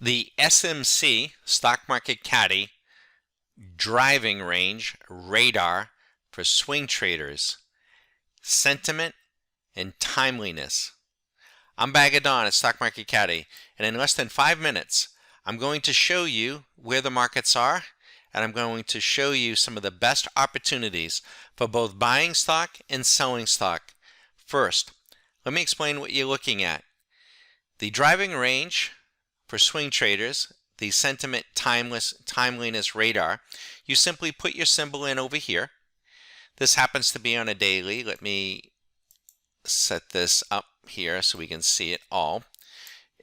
The SMC, Stock Market Caddy, driving range radar for swing traders, sentiment and timeliness. I'm Bag of Dawn at Stock Market Caddy, and in less than 5 minutes, I'm going to show you where the markets are, and I'm going to show you some of the best opportunities for both buying stock and selling stock. First, let me explain what you're looking at. The driving range for swing traders, the sentiment timeliness radar, you simply put your symbol in over here. This happens to be on a daily. Let me set this up here so we can see it all.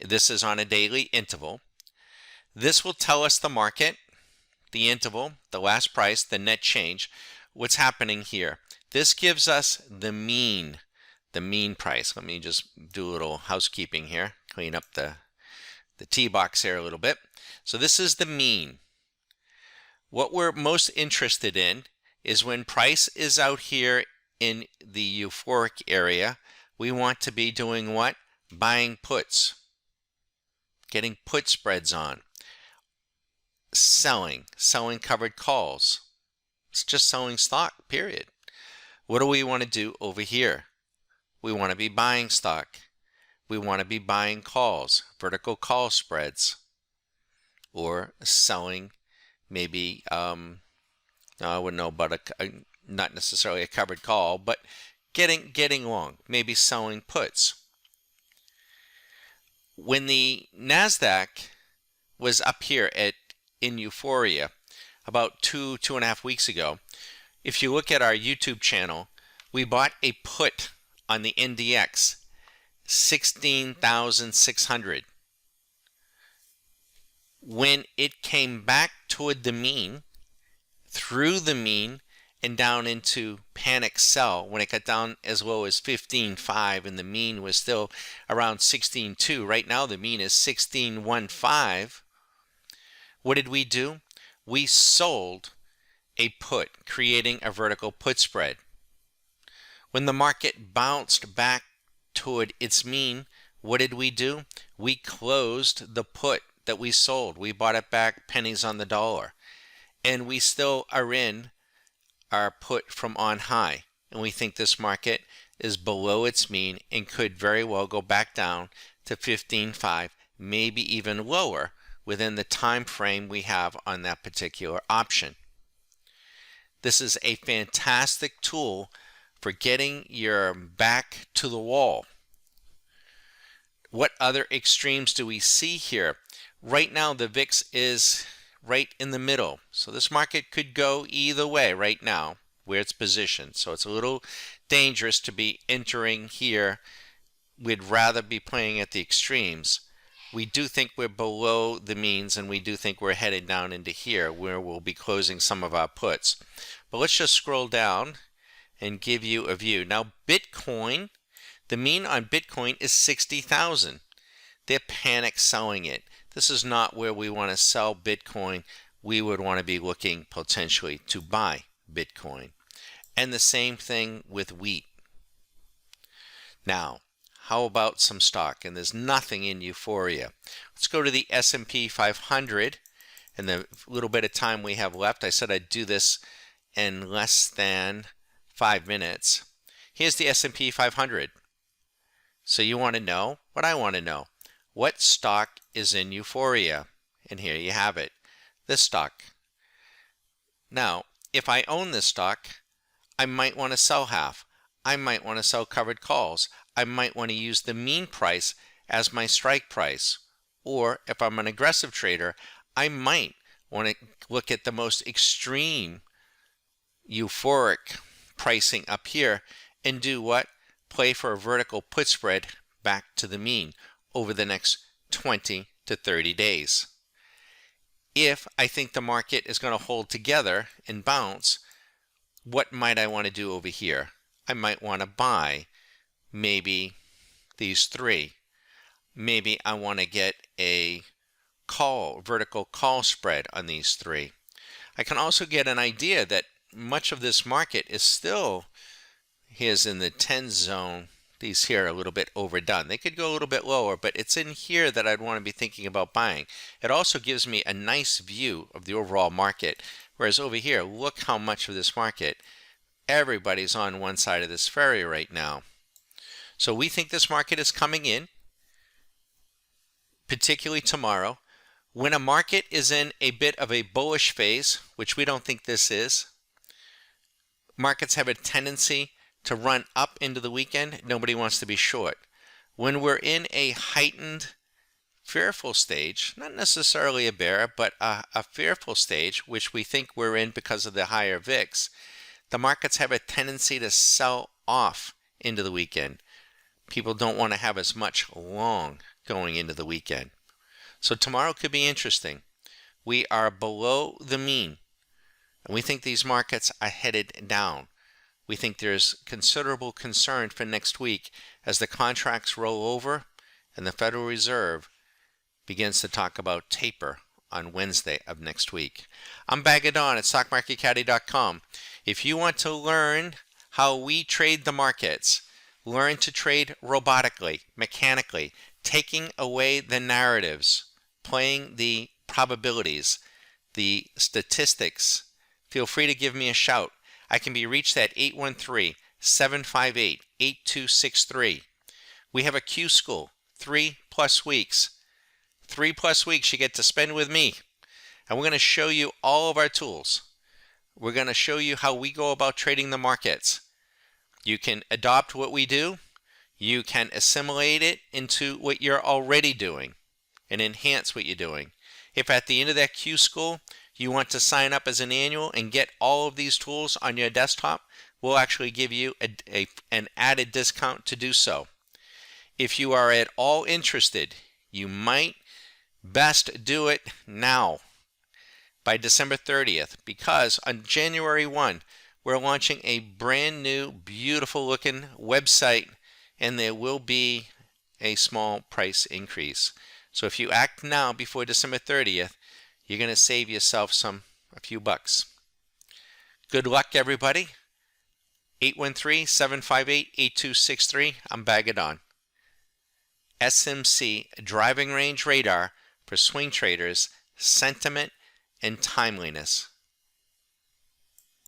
This is on a daily interval. This will tell us the market, the interval, the last price, the net change, what's happening here. This gives us the mean price. Let me just do a little housekeeping here, clean up the tee box here a little bit. So this is the mean. What we're most interested in is when price is out here in the euphoric area, we want to be doing what? Buying puts, getting put spreads on, selling covered calls. It's just selling stock, period. What do we want to do over here? We want to be buying stock. We want to be buying calls, vertical call spreads, or selling maybe, no, I wouldn't know about not necessarily a covered call, but getting long, maybe selling puts. When the NASDAQ was up here in euphoria about 2.5 weeks ago, if you look at our YouTube channel, we bought a put on the NDX, 16,600. When it came back toward the mean, through the mean, and down into panic sell, when it got down as low as 15.5 and the mean was still around 16.2. Right now the mean is 16.15. What did we do? We sold a put, creating a vertical put spread. When the market bounced back toward its mean, what did we do? We closed the put that we sold. We bought it back pennies on the dollar. And we still are in our put from on high. And we think this market is below its mean and could very well go back down to 15.5, maybe even lower within the time frame we have on that particular option. This is a fantastic tool for getting your back to the wall. What other extremes do we see here? Right now the VIX is right in the middle. So this market could go either way right now where it's positioned. So it's a little dangerous to be entering here. We'd rather be playing at the extremes. We do think we're below the means, and we do think we're headed down into here where we'll be closing some of our puts. But let's just scroll down and give you a view. Now Bitcoin, the mean on Bitcoin is 60,000. They're panic selling it. This is not where we want to sell Bitcoin. We would want to be looking potentially to buy Bitcoin. And the same thing with wheat. Now, how about some stock? And there's nothing in euphoria. Let's go to the S&P 500. And the little bit of time we have left, I said I'd do this in less than 5 minutes. Here's the S&P 500. So you want to know what I want to know. What stock is in euphoria? And here you have it, this stock. Now, if I own this stock, I might want to sell half. I might want to sell covered calls. I might want to use the mean price as my strike price. Or if I'm an aggressive trader, I might want to look at the most extreme euphoric pricing up here and do what? Play for a vertical put spread back to the mean over the next 20 to 30 days. If I think the market is going to hold together and bounce, what might I want to do over here? I might want to buy maybe these three. Maybe I want to get a vertical call spread on these three. I can also get an idea that much of this market is still, here's in the 10 zone, these here are a little bit overdone. They could go a little bit lower, but it's in here that I'd want to be thinking about buying. It also gives me a nice view of the overall market, whereas over here, look how much of this market, everybody's on one side of this ferry right now. So we think this market is coming in, particularly tomorrow. When a market is in a bit of a bullish phase, which we don't think this is, markets have a tendency to run up into the weekend. Nobody wants to be short. When we're in a heightened, fearful stage, not necessarily a bear, but a fearful stage, which we think we're in because of the higher VIX, the markets have a tendency to sell off into the weekend. People don't want to have as much long going into the weekend. So tomorrow could be interesting. We are below the mean, and we think these markets are headed down. We think there's considerable concern for next week as the contracts roll over and the Federal Reserve begins to talk about taper on Wednesday of next week. I'm Bagadon at StockMarketCaddy.com. If you want to learn how we trade the markets, learn to trade robotically, mechanically, taking away the narratives, playing the probabilities, the statistics, feel free to give me a shout. I can be reached at 813-758-8263. We have a Q School, 3+ weeks. 3+ weeks you get to spend with me. And we're going to show you all of our tools. We're going to show you how we go about trading the markets. You can adopt what we do. You can assimilate it into what you're already doing and enhance what you're doing. If at the end of that Q School, you want to sign up as an annual and get all of these tools on your desktop, we'll actually give you an added discount to do so. If you are at all interested, you might best do it now by December 30th, because on January 1, we're launching a brand new, beautiful looking website, and there will be a small price increase. So if you act now before December 30th, you're going to save yourself a few bucks. Good luck, everybody. 813-758-8263. I'm Bagadon. SMC driving range radar for swing traders, sentiment and timeliness.